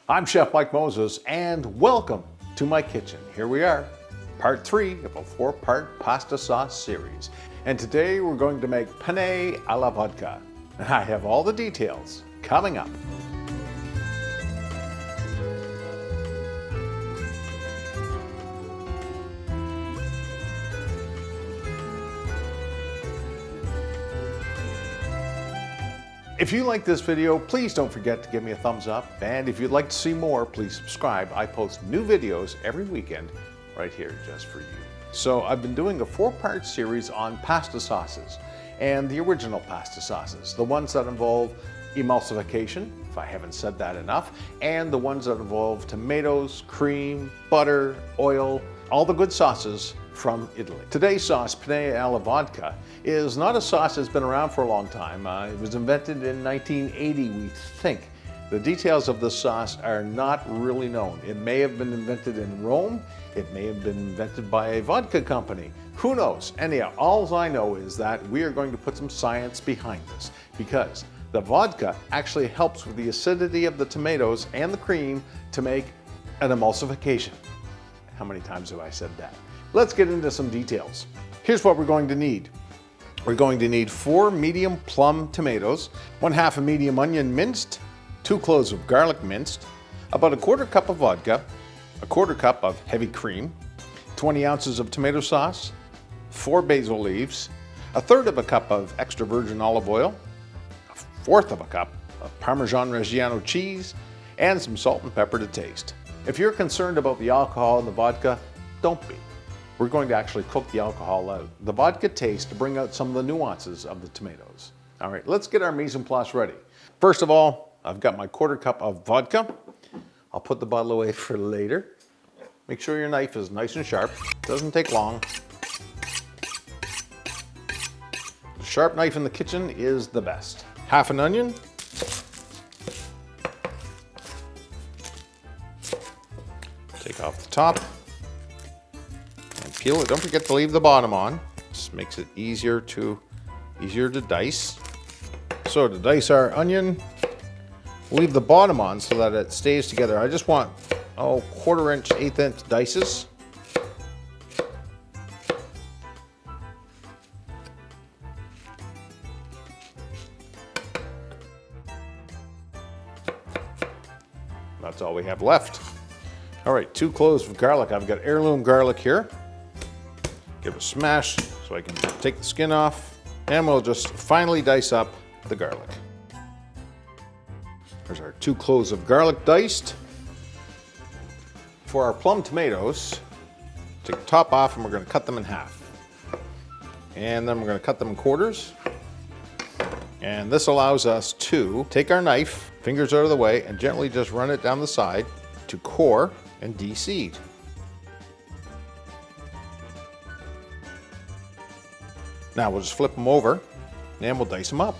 I'm Chef Mike Moses, and welcome to my kitchen. Here we are, part 3 of a 4-part pasta sauce series. And today we're going to make penne alla vodka. And I have all the details coming up. If you like this video, please don't forget to give me a thumbs up. And if you'd like to see more, please subscribe. I post new videos every weekend right here just for you. So I've been doing a 4-part series on pasta sauces and the original pasta sauces, the ones that involve emulsification, if I haven't said that enough, and the ones that involve tomatoes, cream, butter, oil, all the good sauces from Italy. Today's sauce, Penne Alla Vodka, is not a sauce that's been around for a long time. It was invented in 1980, we think. The details of this sauce are not really known. It may have been invented in Rome. It may have been invented by a vodka company. Who knows? Anyhow, all I know is that we are going to put some science behind this because the vodka actually helps with the acidity of the tomatoes and the cream to make an emulsification. How many times have I said that? Let's get into some details. Here's what we're going to need. We're going to need 4 medium plum tomatoes, 1/2 a medium onion minced, 2 cloves of garlic minced, about 1/4 cup of vodka, 1/4 cup of heavy cream, 20 ounces of tomato sauce, 4 basil leaves, 1/3 cup of extra virgin olive oil, 1/4 cup of Parmesan Reggiano cheese, and some salt and pepper to taste. If you're concerned about the alcohol in the vodka, don't be. We're going to actually cook the alcohol out. The vodka taste to bring out some of the nuances of the tomatoes. All right, let's get our mise en place ready. First of all, I've got my 1/4 cup of vodka. I'll put the bottle away for later. Make sure your knife is nice and sharp. Doesn't take long. A sharp knife in the kitchen is the best. 1/2 an onion. Take off the top. Peel it. Don't forget to leave the bottom on. This makes it easier to dice. So to dice our onion, leave the bottom on so that it stays together. I just want 1/4 inch, 1/8 inch dices. That's all we have left. All right, 2 cloves of garlic. I've got heirloom garlic here. Give it a smash so I can take the skin off, and we'll just finely dice up the garlic. There's our 2 cloves of garlic diced. For our plum tomatoes, take the top off and we're going to cut them in half. And then we're going to cut them in quarters. And this allows us to take our knife, fingers out of the way, and gently just run it down the side to core and de-seed. Now we'll just flip them over and we'll dice them up.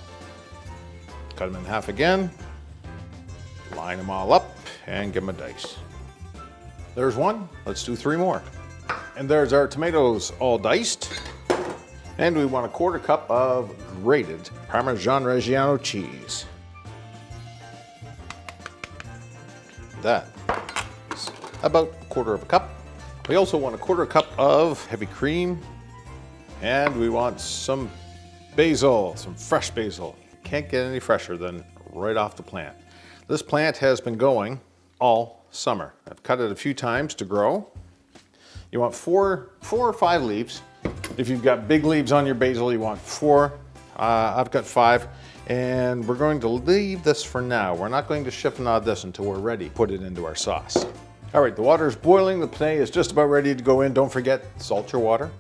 Cut them in half again, line them all up and give them a dice. There's one, let's do 3 more. And there's our tomatoes all diced. And we want 1/4 cup of grated Parmesan Reggiano cheese. That is about 1/4 cup. We also want 1/4 cup of heavy cream. And we want some basil, some fresh basil. Can't get any fresher than right off the plant. This plant has been going all summer. I've cut it a few times to grow. You want 4 or 5 leaves. If you've got big leaves on your basil, you want 4. I've got 5. And we're going to leave this for now. We're not going to chiffonade this until we're ready to put it into our sauce. All right, the water is boiling. The penne is just about ready to go in. Don't forget, salt your water.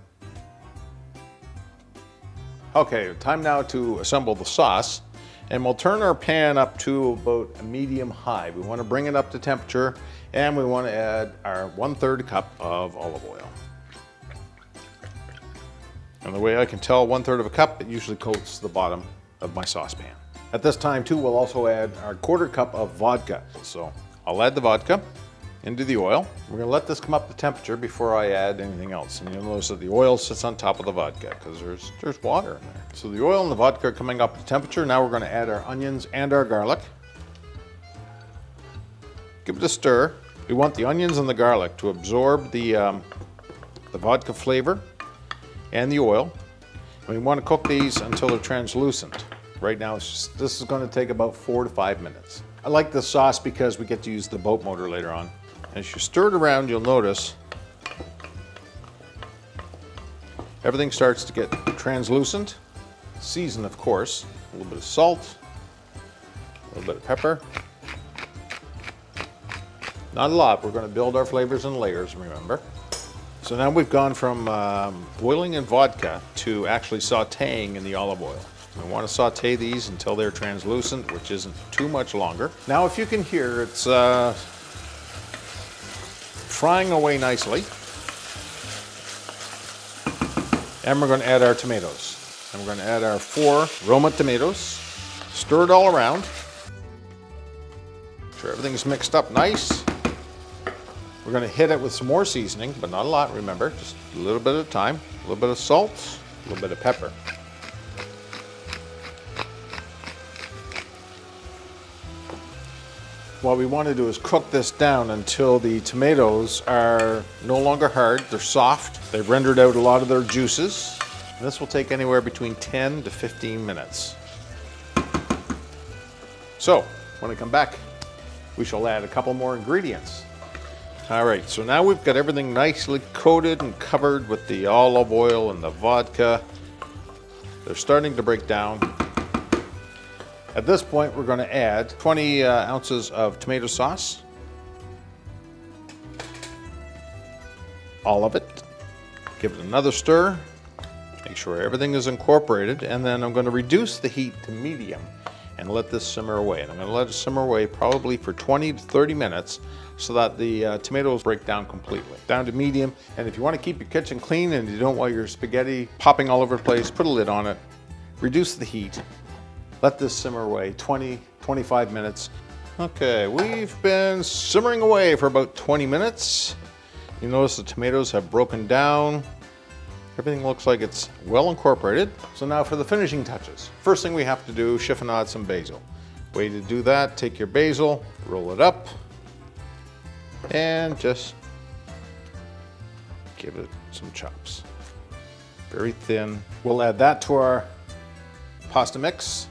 Okay, time now to assemble the sauce, and we'll turn our pan up to about a medium high. We want to bring it up to temperature, and we want to add our 1/3 cup of olive oil. And the way I can tell 1/3 cup, it usually coats the bottom of my saucepan. At this time too, we'll also add our 1/4 cup of vodka. So I'll add the vodka into the oil. We're going to let this come up to temperature before I add anything else. And you'll notice that the oil sits on top of the vodka because there's water in there. So the oil and the vodka are coming up to temperature. Now we're going to add our onions and our garlic. Give it a stir. We want the onions and the garlic to absorb the vodka flavor and the oil. And we want to cook these until they're translucent. Right now, this is going to take about 4 to 5 minutes. I like the sauce because we get to use the boat motor later on. As you stir it around, you'll notice everything starts to get translucent. Season, of course. A little bit of salt, a little bit of pepper. Not a lot. We're going to build our flavors in layers, remember. So now we've gone from boiling in vodka to actually sautéing in the olive oil. We want to saute these until they're translucent, which isn't too much longer. Now, if you can hear, it's frying away nicely. And we're going to add our tomatoes. And we're going to add our 4 Roma tomatoes. Stir it all around. Make sure everything's mixed up nice. We're going to hit it with some more seasoning, but not a lot, remember. Just a little bit at a time. A little bit of salt, a little bit of pepper. What we want to do is cook this down until the tomatoes are no longer hard, they're soft. They've rendered out a lot of their juices. And this will take anywhere between 10 to 15 minutes. So, when I come back, we shall add a couple more ingredients. All right, so now we've got everything nicely coated and covered with the olive oil and the vodka. They're starting to break down. At this point, we're going to add 20 ounces of tomato sauce. All of it. Give it another stir. Make sure everything is incorporated. And then I'm going to reduce the heat to medium and let this simmer away. And I'm going to let it simmer away probably for 20 to 30 minutes so that the tomatoes break down completely. Down to medium. And if you want to keep your kitchen clean and you don't want your spaghetti popping all over the place, put a lid on it. Reduce the heat. Let this simmer away 20, 25 minutes. Okay, we've been simmering away for about 20 minutes. You notice the tomatoes have broken down. Everything looks like it's well incorporated. So now for the finishing touches. First thing we have to do, chiffonade some basil. Way to do that, take your basil, roll it up, and just give it some chops. Very thin. We'll add that to our pasta mix.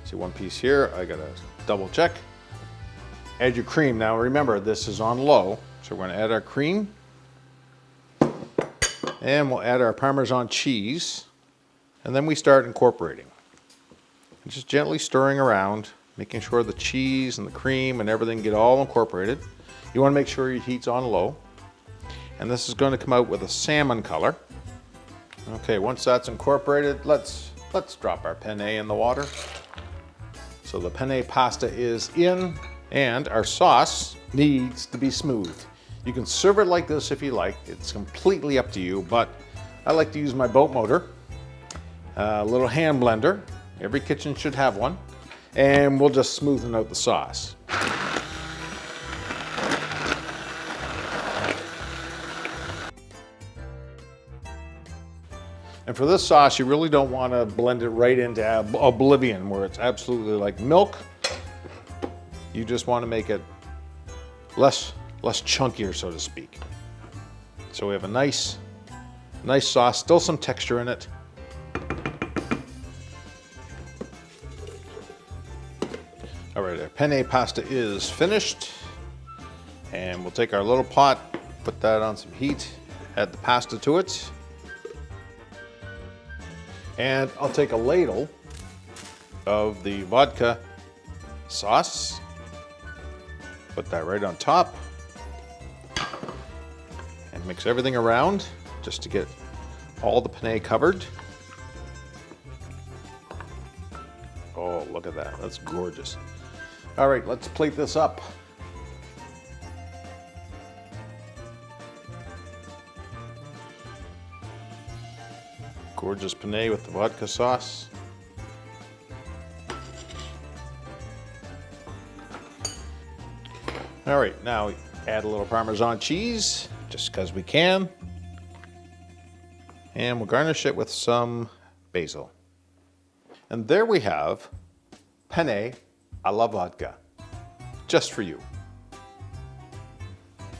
See, one piece here, I gotta double check. Add your cream. Now remember, this is on low, so we're gonna add our cream. And we'll add our Parmesan cheese. And then we start incorporating. And just gently stirring around, making sure the cheese and the cream and everything get all incorporated. You wanna make sure your heat's on low. And this is gonna come out with a salmon color. Okay, once that's incorporated, let's drop our penne in the water. So the penne pasta is in, and our sauce needs to be smooth. You can serve it like this if you like. It's completely up to you, but I like to use my boat motor, a little hand blender. Every kitchen should have one. And we'll just smoothen out the sauce. And for this sauce, you really don't want to blend it right into oblivion where it's absolutely like milk. You just want to make it less chunkier, so to speak. So we have a nice sauce, still some texture in it. All right, our penne pasta is finished. And we'll take our little pot, put that on some heat, add the pasta to it. And I'll take a ladle of the vodka sauce, put that right on top, and mix everything around just to get all the penne covered. Oh, look at that, that's gorgeous. All right, let's plate this up. Gorgeous penne with the vodka sauce. All right, now add a little Parmesan cheese, just because we can. And we'll garnish it with some basil. And there we have Penne Alla Vodka, just for you.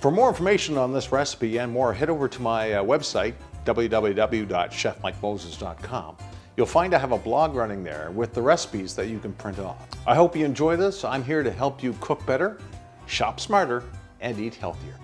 For more information on this recipe and more, head over to my website, www.chefmikemoses.com. You'll find I have a blog running there with the recipes that you can print off. I hope you enjoy this. I'm here to help you cook better, shop smarter, and eat healthier.